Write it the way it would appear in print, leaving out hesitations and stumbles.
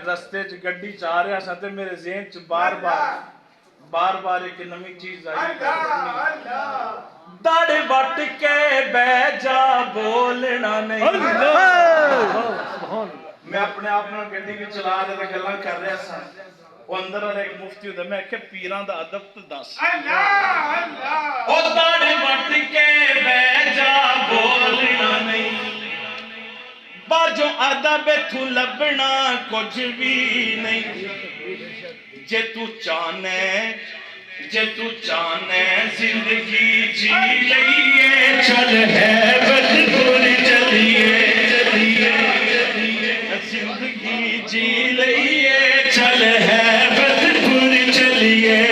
रस्ते च गड्डी च आ रहा सा ते मेरे ज़हन च बार बार एक नवी चीज आई। दाढ़े वट के बह जा बोलना नहीं। मैं अपने आप में गड्डी भी चला रहा था, गल्लां कर रहा सा, वो अंदर वाला एक मुफ्ती होता, मैं आख्या पीरां दा अदब तो दस। ओ दाढ़े वट के बह जा बोलना नहीं, बाजो अदब तू लभना कुछ भी नहीं। जे तू चाहने जिंदगी जी लइए, चल है बदपुर चलिए, जिंदगी जी लइए, चल है बदपुर चलिए।